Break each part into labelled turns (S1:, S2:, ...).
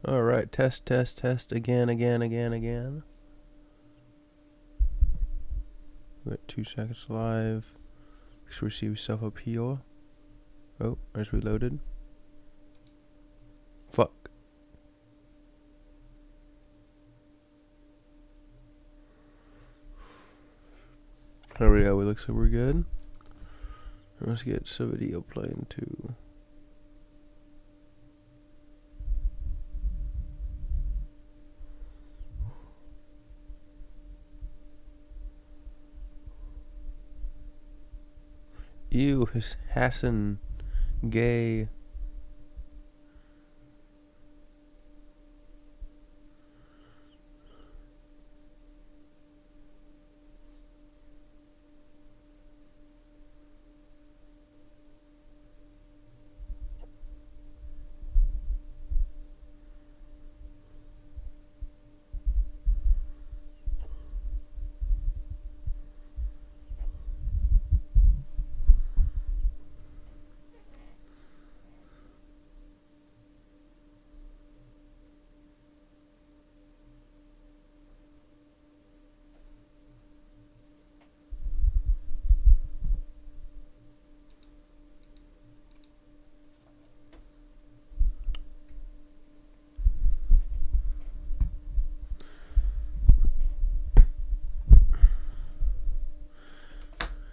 S1: Alright, test again. We got 2 seconds live. Let's receive self-appeal. Oh, I just reloaded. Fuck. There we go, it looks like we're good. Let's get some video playing too. Ew, his Hassan gay.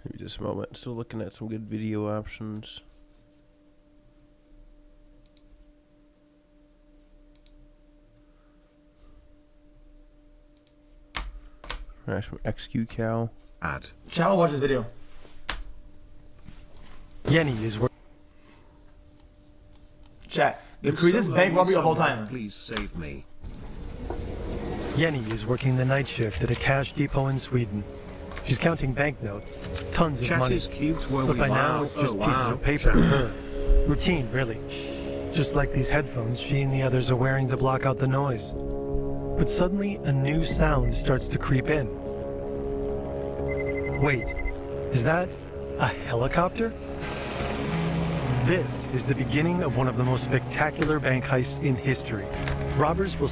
S1: Maybe just a moment. Still looking at some good video options. Alright, from XQCal.
S2: Add.
S3: Channel watch this video.
S4: Yenny is working.
S3: Chat. The craziest bank robbery of all time.
S2: Please save me.
S4: Yenny is working the night shift at a cash depot in Sweden. She's counting banknotes, tons of
S2: Chat
S4: money.
S2: is cute. Well,
S4: But by now it's just pieces of paper to her. Routine, really. Just like these headphones she and the others are wearing to block out the noise. But suddenly a new sound starts to creep in. Wait, is that a helicopter? This is the beginning of one of the most spectacular bank heists in history. Robbers will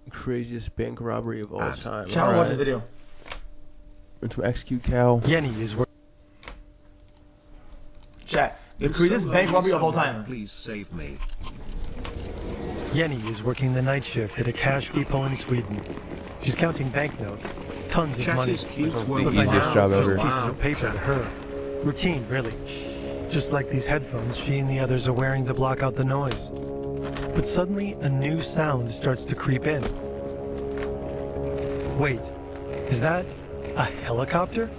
S1: Craziest bank robbery of all time.
S3: Channel watch this video.
S1: Into XQCal.
S4: Yenny is working.
S3: Chat. The craziest bank robbery of all time.
S2: Please save me.
S4: Yenny is working the night shift at a cash depot in Sweden. She's counting banknotes, tons of
S2: Chat
S4: money.
S2: is cute.
S1: Sounds
S2: Well,
S1: the
S4: But by
S1: easiest
S4: now
S1: job
S4: it's just
S1: ever.
S4: pieces of paper to her. Routine, really. Just like these headphones she and the others are wearing to block out the noise. But suddenly a new sound starts to creep in. Wait, is that a helicopter?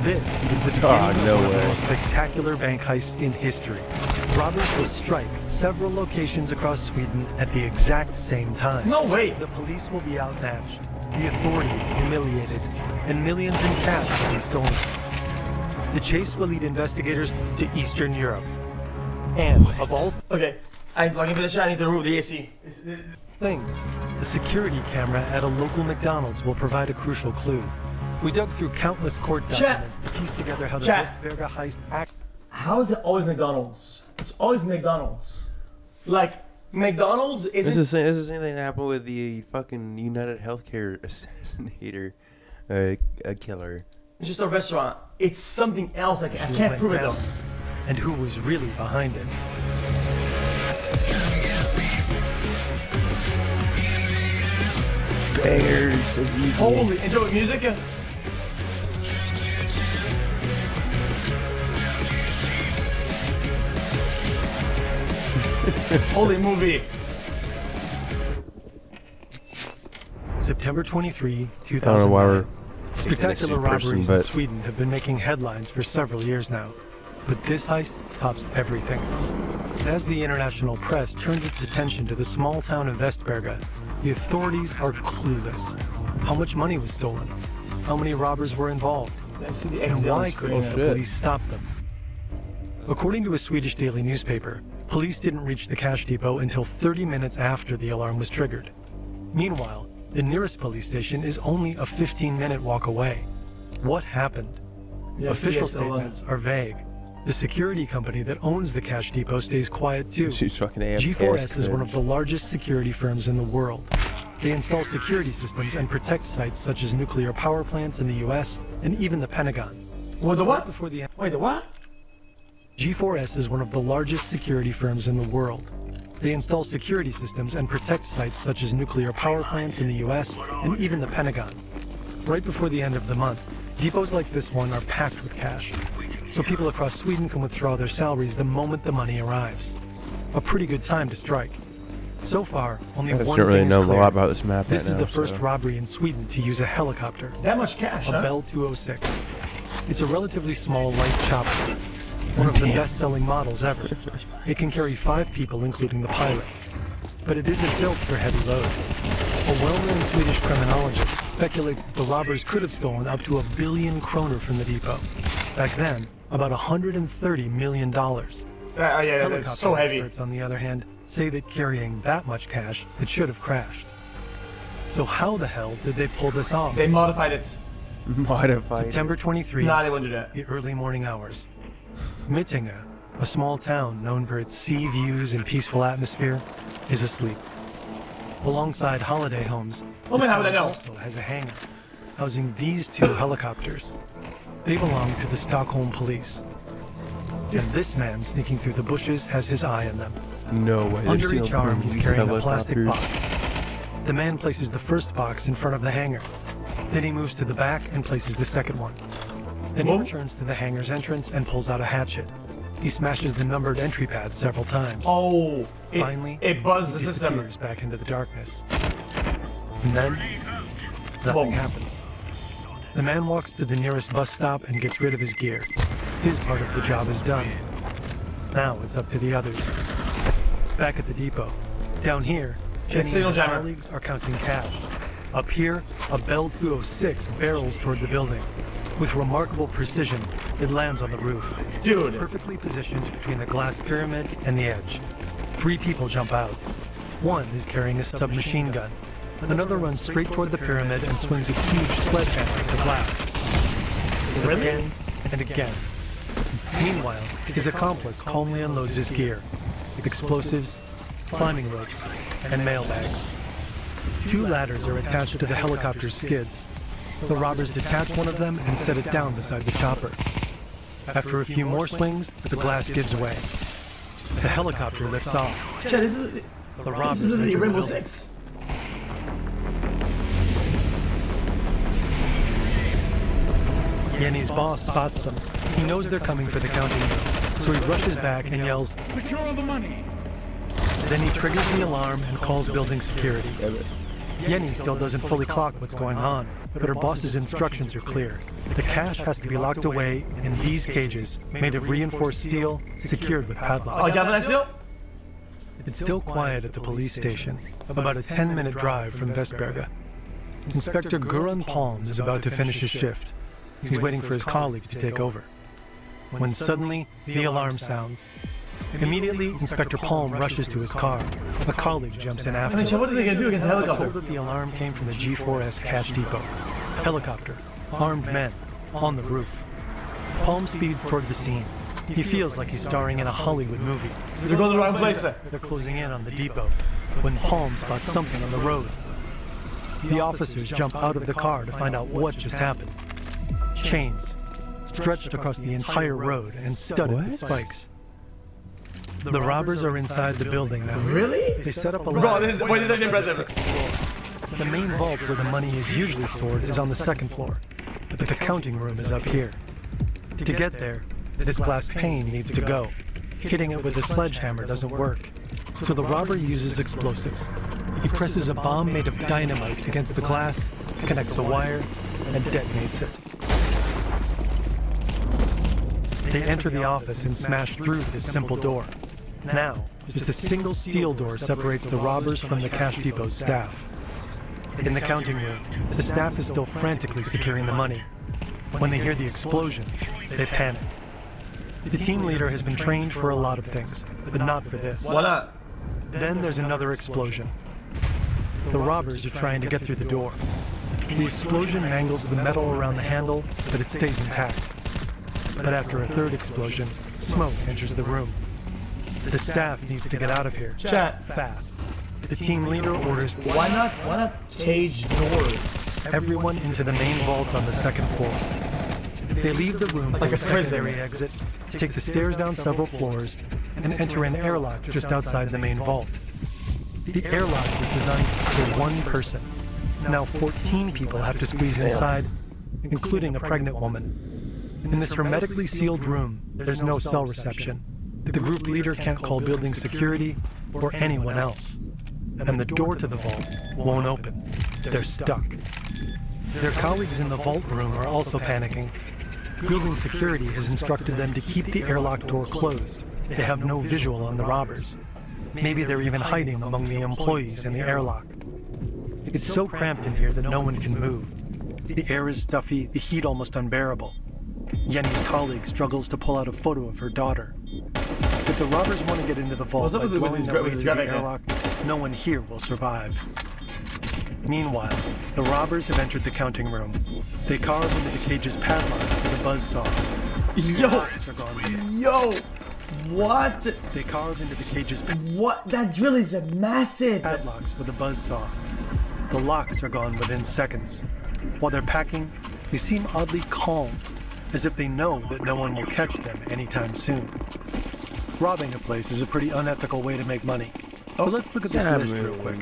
S4: This is the beginning
S1: no
S4: of one of the
S1: way.
S4: most spectacular bank heists in history. Robbers will strike several locations across Sweden at the exact same time.
S3: No way.
S4: The police will be outmatched, the authorities humiliated, and millions in cash will be stolen. The chase will lead investigators to Eastern Europe. And of all
S3: Okay. I'm logging for the chat. I need to remove the AC.
S4: things, the security camera at a local McDonald's will provide a crucial clue. We dug through countless court documents to piece together how the
S3: Chat.
S4: Vestberga heist act.
S3: How is it always McDonald's? It's always McDonald's. Like, McDonald's
S1: This
S3: isn't.
S1: is the same thing that happened with the fucking United Healthcare assassinator, a killer.
S3: It's just a restaurant. It's something else. Like, I
S4: who
S3: can't
S4: went
S3: prove it
S4: down,
S3: though.
S4: and who was really behind it.
S1: Bangers as usual.
S3: Holy, enjoy with music. Holy movie.
S4: September 23,
S1: I don't know why we're
S4: 2009. Spectacular
S1: next to a person,
S4: robberies in
S1: but-
S4: Sweden have been making headlines for several years now. But this heist tops everything. As the international press turns its attention to the small town of Vestberga, the authorities are clueless. How much money was stolen? How many robbers were involved?
S3: I see the
S4: And
S3: exit on
S4: why
S3: the screen.
S4: couldn't the
S1: Shit.
S4: police stop them? According to a Swedish daily newspaper, police didn't reach the cash depot until 30 minutes after the alarm was triggered. Meanwhile, the nearest police station is only a 15-minute walk away. What happened?
S3: Yeah, I see
S4: Official
S3: it, so,
S4: statements are vague. The security company that owns the cash depot stays quiet too.
S1: She's fucking AFK.
S4: G4S is one of the largest security firms in the world. They install security systems and protect sites such as nuclear power plants in the US and even the Pentagon.
S3: What, the what?
S4: Before the
S3: Wait, the what?
S4: G4S is one of the largest security firms in the world. They install security systems and protect sites such as nuclear power plants in the US and even the Pentagon. Right before the end of the month, depots like this one are packed with cash, so people across Sweden can withdraw their salaries the moment the money arrives. A pretty good time to strike. So far, only
S1: I
S4: one
S1: don't really
S4: thing
S1: know
S4: is
S1: a
S4: clear.
S1: lot about this map
S4: This
S1: right
S4: is
S1: now,
S4: the first
S1: so-
S4: robbery in Sweden to use a helicopter,
S3: That much cash,
S4: a
S3: huh?
S4: Bell 206. It's a relatively small light chopper, one of the best-selling models ever. It can carry 5 people, including the pilot. But it isn't built for heavy loads. A well-known Swedish criminologist speculates that the robbers could have stolen up to 1 billion kroner from the depot. Back then, about $130 million.
S3: Yeah, that's so heavy.
S4: Experts, on the other hand, say that carrying that much cash, it should have crashed. So how the hell did they pull this off?
S3: They modified it.
S1: Modified.
S4: September 23,
S3: Nah, they wouldn't do that.
S4: the early morning hours. Mittinge, a small town known for its sea views and peaceful atmosphere, is asleep. Alongside holiday homes,
S3: Oh, man,
S4: the
S3: how would I
S4: town
S3: know?
S4: also has a hangar housing these 2 helicopters. They belong to the Stockholm police. And this man sneaking through the bushes has his eye on them.
S1: No way. they're
S4: Under
S1: stealing
S4: each arm,
S1: from
S4: he's
S1: these
S4: carrying a plastic
S1: helicopters.
S4: box. The man places the first box in front of the hangar. Then he moves to the back and places the second one. Then he
S3: Oh.
S4: returns to the hangar's entrance and pulls out a hatchet. He smashes the numbered entry pad several times.
S3: Oh,
S4: Finally,
S3: it buzzed the
S4: he
S3: system.
S4: disappears back into the darkness. And then, nothing
S3: Whoa.
S4: happens. The man walks to the nearest bus stop and gets rid of his gear. His part of the job is done. Now it's up to the others. Back at the depot. Down here, Jenny
S3: signal
S4: and her
S3: jammer.
S4: colleagues are counting cash. Up here, a Bell 206 barrels toward the building. With remarkable precision, it lands on the roof.
S3: Dude.
S4: Perfectly positioned between the glass pyramid and the edge. 3 people jump out. One is carrying a submachine gun. Another runs straight toward the pyramid and swings a huge sledgehammer at the glass.
S3: Really?
S4: Again and again. Meanwhile, his accomplice calmly unloads his gear. Explosives, climbing ropes, and mailbags. 2 ladders are attached to the helicopter's skids. The robbers detach one of them and set it down beside the chopper. After a few more swings, the glass gives way. The helicopter lifts off.
S3: Chad, this is
S4: The robbers
S3: literally
S4: enter the
S3: Rainbow
S4: building.
S3: Six.
S4: Yenny's boss spots them. He knows they're coming for the counting room, so he rushes back and yells,
S2: Secure the money.
S4: then he triggers the alarm and calls building security. Yenny still doesn't fully clock what's going on, but her boss's instructions are clear. The cash has to be locked away in these cages, made of reinforced steel, secured with
S3: Oh,
S4: padlocks.
S3: Japanese still?
S4: It's still quiet at the police station, about a 10-minute drive from Vestberga. Inspector Guran Palms is about to finish his shift. He's waiting for his colleague to take over. When suddenly, the alarm sounds. Immediately, Inspector Palm rushes to his car. A colleague jumps in
S3: I
S4: after
S3: mean, Chad,
S4: him.
S3: what are they gonna do against a
S4: Told
S3: helicopter?
S4: that the alarm came from the G4S cash depot. Helicopter, armed men, on the roof. Palm speeds toward the scene. He feels like he's starring in a Hollywood movie.
S3: They're going to the wrong place.
S4: They're closing in on the depot when Palm spots something on the road. The officers jump out of the car to find out what just happened. Chains stretched across the entire road and studded with spikes. The robbers are inside the building now.
S3: Really?
S4: They set up a
S3: Bro,
S4: ladder.
S3: this is actually impressive.
S4: The main vault where the money is usually stored is on the second floor, but the counting room is up here. To get there, this glass pane needs to go. Hitting it with a sledgehammer doesn't work, so the robber uses explosives. He presses a bomb made of dynamite against the glass, connects a wire, and detonates it. They enter the office and smash through this simple door. Now, just a single steel door separates the robbers from the cash depot's staff. In the counting room, the staff is still frantically securing the money. When they hear the explosion, they panic. The team leader has been trained for a lot of things, but not for this.
S3: Why not?
S4: Then there's another explosion. The robbers are trying to get through the door. The explosion mangles the metal around the handle, but it stays intact. But after a third explosion, Smoke enters the room. The staff needs to get out of here.
S3: Chat.
S4: Fast. The team leader orders
S3: Why not cage doors?
S4: everyone into the main vault on the second floor. They leave the room
S3: Like
S4: through
S3: a
S4: a secondary
S3: prison.
S4: exit, take the stairs down several floors, and enter an airlock just outside the main vault. The airlock was designed for one person. Now 14 people have to squeeze inside, including a pregnant woman. In this hermetically sealed room, there's no cell reception. The group leader can't call building security or anyone else. And the door to the vault won't open. They're stuck. Their colleagues in the vault room are also panicking. Building security has instructed them to keep the airlock door closed. They have no visual on the robbers. Maybe they're even hiding among the employees in the airlock. It's so cramped in here that no one can move. The air is stuffy, the heat almost unbearable. Yenny's colleague struggles to pull out a photo of her daughter. If the robbers want to get into the vault
S3: What's up
S4: by
S3: with
S4: blowing
S3: these
S4: their way
S3: with
S4: through
S3: these
S4: the
S3: graphic,
S4: airlock, no one here will survive. Meanwhile, the robbers have entered the counting room. They carve into the cage's padlocks with a buzzsaw.
S3: Yo,
S4: Locks are gone.
S3: yo, what?
S4: They carve into the cage's
S3: What? That drill is massive.
S4: padlocks with a buzzsaw. The locks are gone within seconds. While they're packing, they seem oddly calm, as if they know that no one will catch them anytime soon. Robbing a place is a pretty unethical way to make money. But let's look at this list real quick.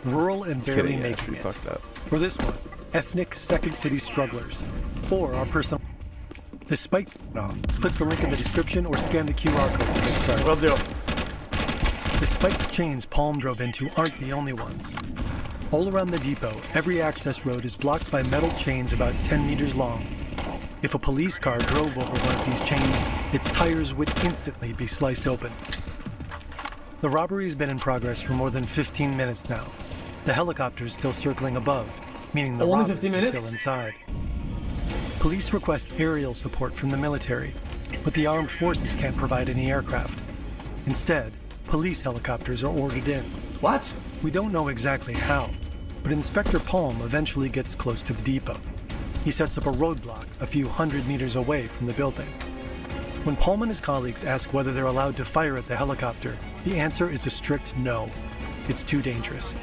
S4: Rural and barely
S1: Kidding,
S4: making
S1: actually
S4: it.
S1: fucked up.
S4: For this one, ethnic second city strugglers. Or our personal... The spike off. Click the link in the description or scan the QR code to get started.
S3: Will do.
S4: The spiked chains Palm drove into aren't the only ones. All around the depot, every access road is blocked by metal chains about 10 meters long. If a police car drove over one of these chains, its tires would instantly be sliced open. The robbery's been in progress for more than 15 minutes now. The helicopter's still circling above, meaning the
S3: Only
S4: robbers
S3: 15
S4: are
S3: minutes?
S4: still inside. Police request aerial support from the military, but the armed forces can't provide any aircraft. Instead, police helicopters are ordered in.
S3: What?
S4: We don't know exactly how, but Inspector Palm eventually gets close to the depot. He sets up a roadblock a few hundred meters away from the building. When Palm and his colleagues ask whether they're allowed to fire at the helicopter, the answer is a strict no. It's too dangerous.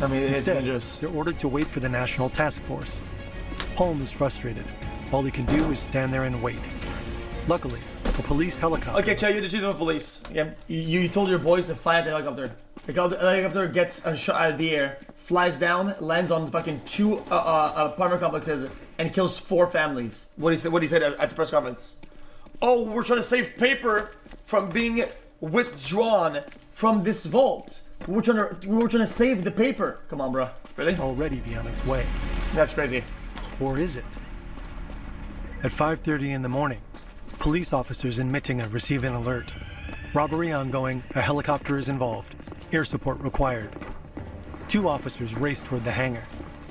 S3: I mean, it's
S4: Instead,
S3: dangerous.
S4: they're ordered to wait for the National Task Force. Palm is frustrated. All he can do is stand there and wait. Luckily, a police helicopter...
S3: Okay, Chad, you're the chief of police. Yeah, you told your boys to fly at the helicopter. The helicopter gets a shot out of the air, flies down, lands on fucking two apartment complexes, and kills 4 families. What he said at the press conference. Oh, we're trying to save paper from being withdrawn from this vault. We were trying to save the paper. Come on, bro. Really?
S4: already be on its way.
S3: That's crazy.
S4: Or is it? At 5:30 in the morning, police officers in Mittinga receive an alert. Robbery ongoing, a helicopter is involved. Air support required. 2 officers race toward the hangar.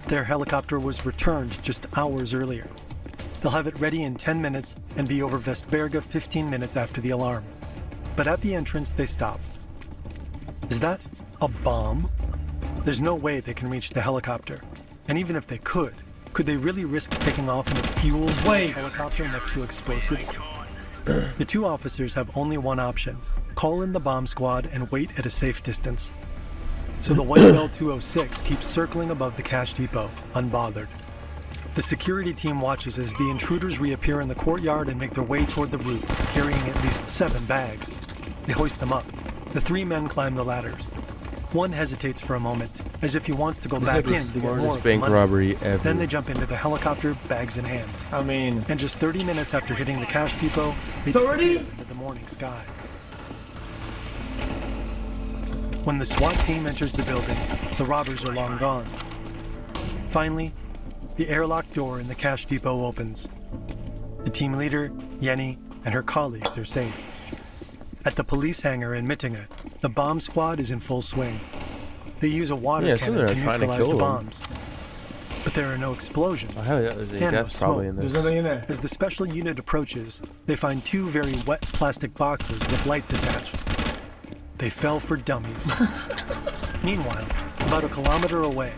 S4: Their helicopter was returned just hours earlier. They'll have it ready in 10 minutes and be over Vestberga 15 minutes after the alarm. But at the entrance, they stop. Is that a bomb? There's no way they can reach the helicopter. And even if they could they really risk taking off in a fueled
S3: Wait.
S4: helicopter next to explosives? The 2 officers have only one option. Call in the bomb squad and wait at a safe distance. So the White Bell 206 keeps circling above the cash depot, unbothered. The security team watches as the intruders reappear in the courtyard and make their way toward the roof, carrying at least 7 bags. They hoist them up. The 3 men climb the ladders. One hesitates for a moment, as if he wants to go back in to get more
S1: Smartest
S4: of the
S1: bank
S4: money.
S1: robbery ever.
S4: Then they jump into the helicopter, bags in hand.
S3: I mean,
S4: And just 30 minutes after hitting the cash depot, they
S3: 30?
S4: disappear into the morning sky. When the SWAT team enters the building, the robbers are long gone. Finally, the airlock door in the cash depot opens. The team leader, Yenny, and her colleagues are safe. At the police hangar in Mittinga, the bomb squad is in full swing. They use a water
S1: so
S4: cannon
S1: they're
S4: to
S1: trying to
S4: neutralize
S1: kill
S4: the
S1: them.
S4: bombs. But there are no explosions.
S1: Oh, hell yeah, there's a
S4: And no
S1: death probably
S4: smoke.
S1: in
S3: there's
S1: this.
S3: nothing in there.
S4: As the special unit approaches, they find 2 very wet plastic boxes with lights attached. They fell for dummies. Meanwhile, about a kilometer away,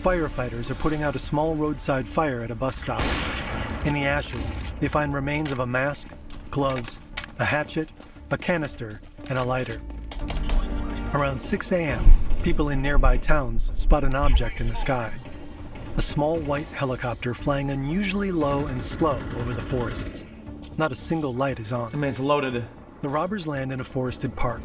S4: firefighters are putting out a small roadside fire at a bus stop. In the ashes, they find remains of a mask, gloves, a hatchet, a canister, and a lighter. Around 6 a.m., people in nearby towns spot an object in the sky. A small white helicopter flying unusually low and slow over the forests. Not a single light is on.
S3: I mean, it's loaded.
S4: The robbers land in a forested park.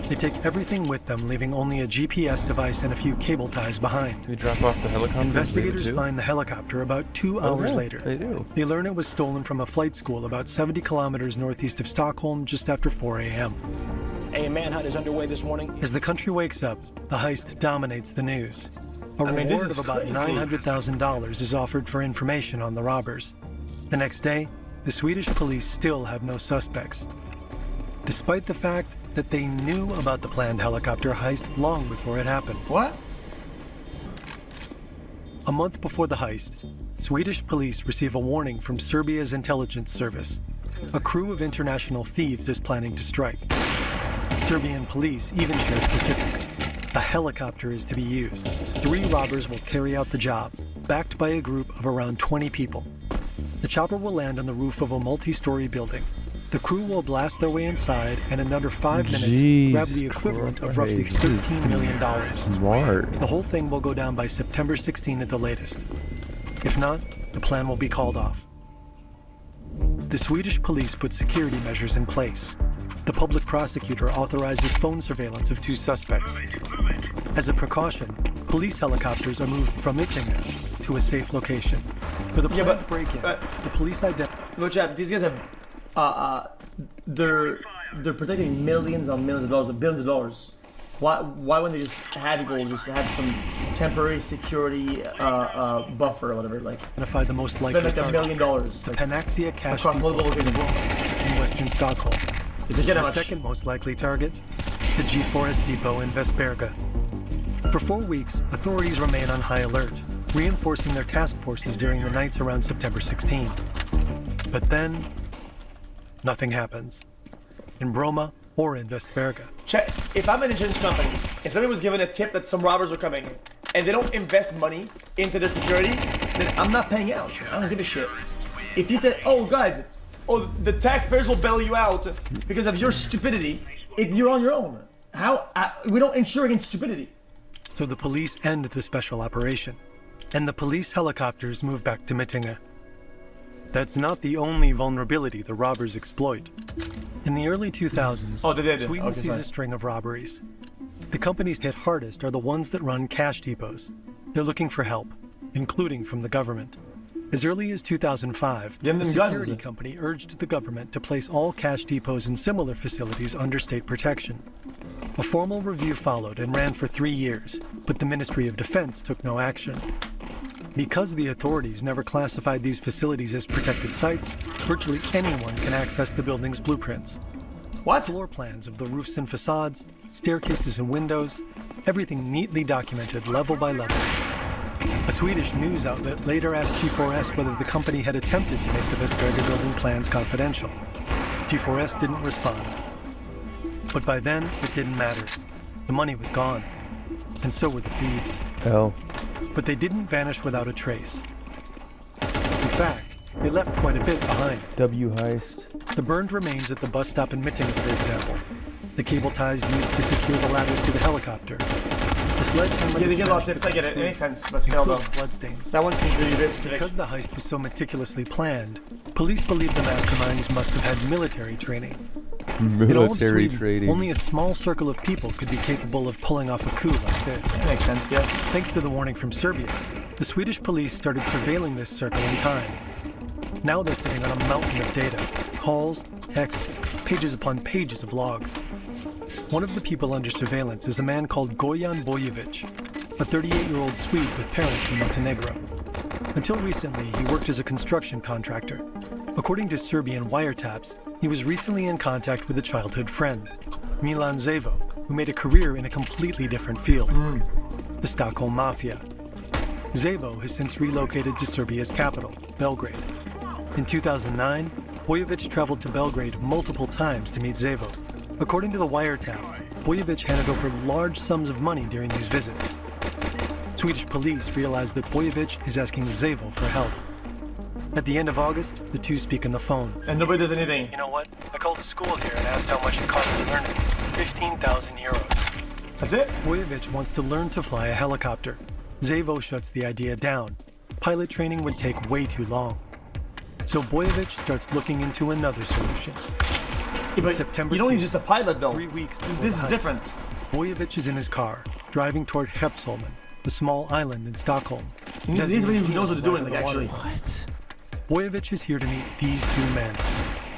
S4: They take everything with them, leaving only a GPS device and a few cable ties behind.
S1: We drop off the helicopter.
S4: Investigators find the helicopter about 2 hours later.
S1: They do.
S4: They learn it was stolen from a flight school about 70 kilometers northeast of Stockholm just after 4 a.m.
S2: A manhunt is underway this morning.
S4: As the country wakes up, the heist dominates the news. A
S3: I mean,
S4: reward
S3: this
S4: of
S3: is
S4: about
S3: crazy.
S4: $900,000 is offered for information on the robbers. The next day, the Swedish police still have no suspects, despite the fact that they knew about the planned helicopter heist long before it happened.
S3: What?
S4: A month before the heist, Swedish police receive a warning from Serbia's intelligence service. A crew of international thieves is planning to strike. Serbian police even share specifics. A helicopter is to be used. 3 robbers will carry out the job, backed by a group of around 20 people. The chopper will land on the roof of a multi-story building. The crew will blast their way inside and in under 5 minutes grab the equivalent of roughly $13 million.
S1: Smart.
S4: The whole thing will go down by September 16 at the latest. If not, the plan will be called off. The Swedish police put security measures in place. The public prosecutor authorizes phone surveillance of 2 suspects. As a precaution, police helicopters are moved from Ittinger to a safe location. For the planned
S3: but-
S4: break-in,
S3: but-
S4: the police identify...
S3: But Chad, these guys have, they're protecting millions and millions of dollars, billions of dollars. Why wouldn't they just have people just have some temporary security buffer or whatever, like
S4: the most likely
S3: spend like $1
S4: target.
S3: million
S4: The Panaxia Cash
S3: across
S4: Depot
S3: multiple locations?
S4: in western Stockholm.
S3: If you get
S4: The
S3: how much?
S4: second most likely target, the G4S depot in Vestberga. For 4 weeks, authorities remain on high alert, reinforcing their task forces during the nights around September 16. But then, nothing happens. In Broma or in Vestberga.
S3: Check. If I'm an insurance company and somebody was given a tip that some robbers were coming and they don't invest money into their security, then I'm not paying out. I don't give a shit. If you think, oh guys, oh the taxpayers will bail you out because of your stupidity, you're on your own. How? We don't insure against stupidity.
S4: So the police end the special operation, and the police helicopters move back to Mittinge. That's not the only vulnerability the robbers exploit. In the early 2000s,
S3: Oh, they did.
S4: Sweden
S3: Okay,
S4: sees
S3: sorry.
S4: a string of robberies. The companies hit hardest are the ones that run cash depots. They're looking for help, including from the government. As early as 2005,
S3: Give
S4: a
S3: them
S4: security
S3: guns.
S4: company urged the government to place all cash depots and similar facilities under state protection. A formal review followed and ran for 3 years, but the Ministry of Defense took no action. Because the authorities never classified these facilities as protected sites, virtually anyone can access the building's blueprints.
S3: What?
S4: Floor plans of the roofs and facades, staircases and windows, everything neatly documented level by level. A Swedish news outlet later asked G4S whether the company had attempted to make the Vestberga building plans confidential. G4S didn't respond. But by then, it didn't matter. The money was gone. And so were the thieves.
S1: Hell.
S4: But they didn't vanish without a trace. In fact, they left quite a bit behind.
S1: W heist.
S4: The burned remains at the bus stop in Mittinge, for example. The cable ties used to secure the ladders to the helicopter. The sledgehammer
S3: Yeah, they get a lot of
S4: smashed
S3: tips. I get it. It makes sense, but still, though.
S4: including bloodstains.
S3: That one seems really very specific.
S4: Because the heist was so meticulously planned, police believe the masterminds must have had military training. In all of
S1: Military
S4: Sweden,
S1: trading.
S4: only a small circle of people could be capable of pulling off a coup like this.
S3: That makes sense, yeah.
S4: Thanks to the warning from Serbia, the Swedish police started surveilling this circle in time. Now they're sitting on a mountain of data, calls, texts, pages upon pages of logs. One of the people under surveillance is a man called Gojan Bojovic, a 38-year-old Swede with parents from Montenegro. Until recently, he worked as a construction contractor. According to Serbian wiretaps, he was recently in contact with a childhood friend, Milan Zevo, who made a career in a completely different field, the Stockholm Mafia. Zevo has since relocated to Serbia's capital, Belgrade. In 2009, Bojovic traveled to Belgrade multiple times to meet Zevo. According to the wiretap, Bojovic handed over large sums of money during these visits. Swedish police realize that Bojovic is asking Zevo for help. At the end of August, the two speak on the phone.
S3: And nobody does anything.
S4: You know what? I called a school here and asked how much it costs to learn it. 15,000 euros.
S3: That's it?
S4: Boyevich wants to learn to fly a helicopter. Zavo shuts the idea down. Pilot training would take way too long. So Boyevich starts looking into another solution.
S3: Yeah, but
S4: September
S3: you don't need
S4: 10th,
S3: just a pilot though.
S4: 3 weeks before
S3: This
S4: the
S3: is
S4: heist,
S3: different.
S4: Boyevich is in his car, driving toward Hepsholmen, the small island in Stockholm.
S3: These
S4: Desert
S3: people
S4: scene
S3: knows what they're doing,
S4: right
S3: like
S4: on the
S3: actually.
S4: waterfront.
S1: What?
S4: Boyevich is here to meet these two men.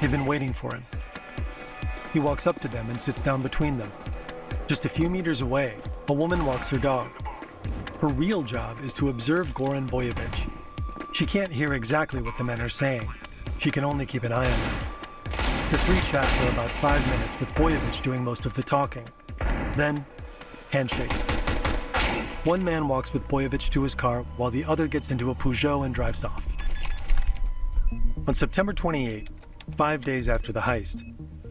S4: They've been waiting for him. He walks up to them and sits down between them. Just a few meters away, a woman walks her dog. Her real job is to observe Goran Boyevich. She can't hear exactly what the men are saying. She can only keep an eye on them. The three chat for about 5 minutes with Boyevich doing most of the talking. Then, handshakes. One man walks with Boyevich to his car while the other gets into a Peugeot and drives off. On September 28, 5 days after the heist,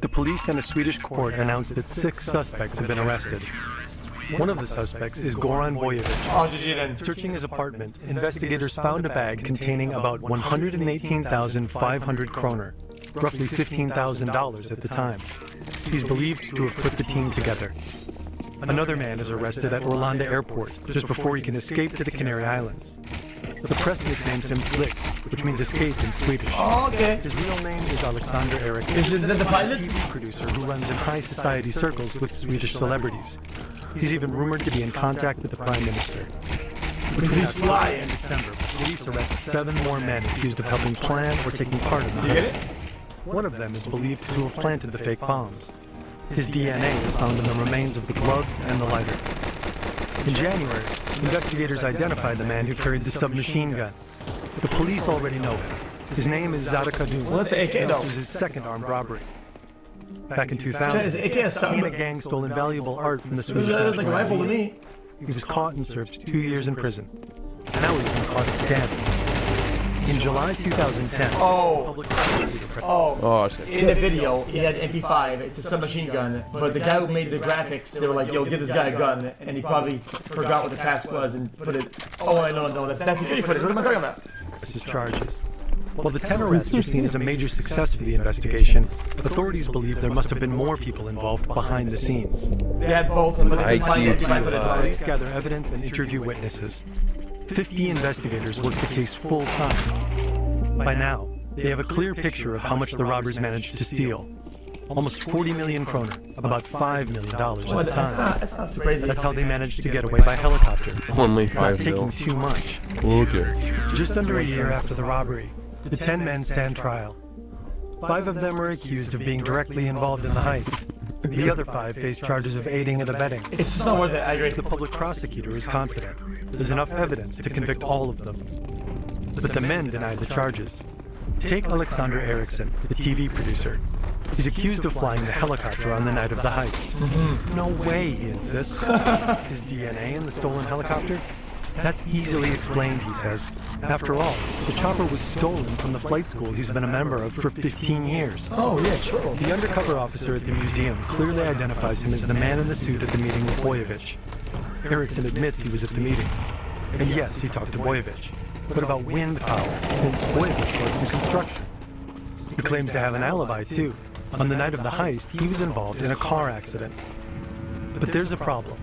S4: the police and a Swedish court announced that 6 suspects have been arrested. One of the suspects is Goran Boyevich.
S3: Oh, GG then.
S4: Searching his apartment, investigators found a bag containing about 118,500 kroner, roughly $15,000 at the time. He's believed to have put the team together. Another man is arrested at Arlanda Airport just before he can escape to the Canary Islands. The press nicknames him Flick, which means escape in Swedish.
S3: Oh, okay.
S4: His real name is Alexander Eriksson.
S3: Is it the pilot?
S4: A TV producer who runs in high society circles with Swedish celebrities. He's even rumored to be in contact with the Prime Minister. Between
S3: he's
S4: October
S3: flying.
S4: and December, police arrest 7 more men accused of helping plan or taking part in the
S3: You get
S4: heist.
S3: it?
S4: One of them is believed to have planted the fake bombs. His DNA was found in the remains of the gloves and the lighter. In January, investigators identified the man who carried the submachine gun. The police already know him. His name is Zara Kadun.
S3: Well, that's an AK
S4: This
S3: though.
S4: was his second armed robbery. Back in
S3: Is
S4: 2000,
S3: it AK or
S4: he and a
S3: something?
S4: gang stole invaluable art from the Swedish
S3: That looks like a
S4: National
S3: rifle to
S4: Museum.
S3: me.
S4: He was caught and served 2 years in prison. And now he's been caught again. In July 2010,
S3: Oh.
S4: public prosecutor
S3: Oh.
S1: Oh, it's good.
S3: In the video, he had MP5, it's a submachine gun, but the guy who made the graphics, they were like, yo, give this guy a gun, and he probably forgot what the task was and put it, oh, I know, that's security footage, what am I talking about?
S4: his charges. While the 10 arrests are seen as a major success for the investigation, authorities believe there must have been more people involved behind the scenes.
S3: They had both, but they
S1: IQ
S3: couldn't find the MP5 footage.
S4: Police gather evidence and interview witnesses. 50 investigators work the case full time. By now, they have a clear picture of how much the robbers managed to steal. Almost 40 million kroner, about $5 million at the time.
S3: That's not too crazy.
S4: That's how they managed to get away by helicopter.
S1: Only
S4: Not
S1: 5
S4: taking
S1: mil.
S4: too much.
S1: Okay.
S4: Just under a year after the robbery, the 10 men stand trial. 5 of them are accused of being directly involved in the heist. The other 5 face charges of aiding and abetting.
S3: It's just not worth it, I agree.
S4: The public prosecutor is confident there's enough evidence to convict all of them. But the men deny the charges. Take Alexander Eriksson, the TV producer. He's accused of flying the helicopter on the night of the heist. No way, he insists. His DNA in the stolen helicopter? That's easily explained, he says. After all, the chopper was stolen from the flight school he's been a member of for 15 years.
S3: Oh, yeah, true.
S4: The undercover officer at the museum clearly identifies him as the man in the suit at the meeting with Boyevich. Eriksson admits he was at the meeting. And yes, he talked to Boyevich. But about wind power, since Boyevich works in construction. He claims to have an alibi, too. On the night of the heist, he was involved in a car accident. But there's a problem.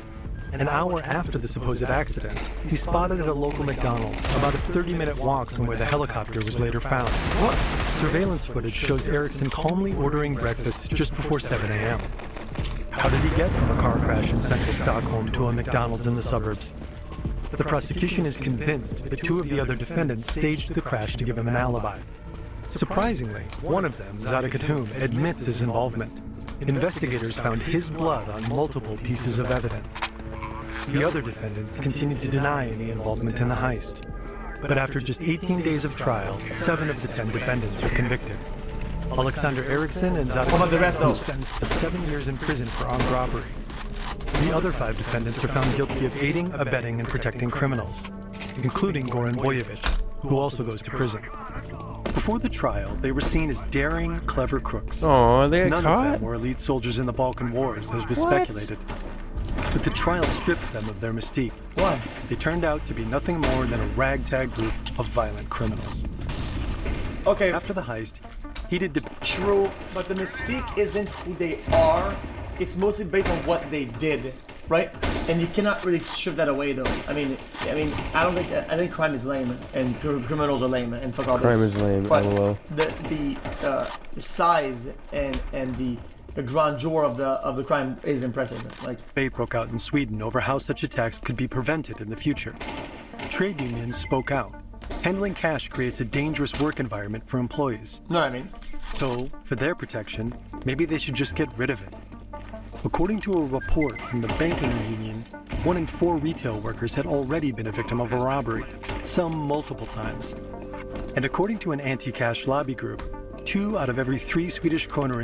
S4: An hour after the supposed accident, he's spotted at a local McDonald's, about a 30-minute walk from where the helicopter was later found. What? Surveillance footage shows Eriksson calmly ordering breakfast just before 7 a.m. How did he get from a car crash in central Stockholm to a McDonald's in the suburbs? The prosecution is convinced that 2 of the other defendants staged the crash to give him an alibi. Surprisingly, one of them, Zara Kadun, admits his involvement. Investigators found his blood on multiple pieces of evidence. The other defendants continued to deny any involvement in the heist. But after just 18 days of trial, 7 of the 10 defendants are convicted. Alexander Eriksson and Zara
S3: What about the rest, though?
S4: Kadun sentenced to 7 years in prison for armed robbery. The other 5 defendants are found guilty of aiding, abetting, and protecting criminals, including Goran Boyevich, who also goes to prison. Before the trial, they were seen as daring, clever crooks.
S1: Aw, they got
S4: None of
S1: caught?
S4: them were elite soldiers in the Balkan Wars, as was speculated. But the trial stripped them of their mystique.
S3: Why?
S4: They turned out to be nothing more than a ragtag group of violent criminals.
S3: Okay.
S4: After the heist, he did
S3: True, but the mystique isn't who they are. It's mostly based on what they did, right? And you cannot really strip that away, though. I mean, I think crime is lame and criminals are lame and fuck all this.
S1: Crime is lame,
S3: But
S1: LOL.
S3: the size and the grandeur of the crime is impressive. Like,
S4: debate broke out in Sweden over how such attacks could be prevented in the future. Trade unions spoke out. Handling cash creates a dangerous work environment for employees.
S3: know what I mean?
S4: So, for their protection, maybe they should just get rid of it. According to a report from the banking union, 1 in 4 retail workers had already been a victim of a robbery, some multiple times. And according to an anti-cash lobby group, 2 out of every 3 Swedish kroner in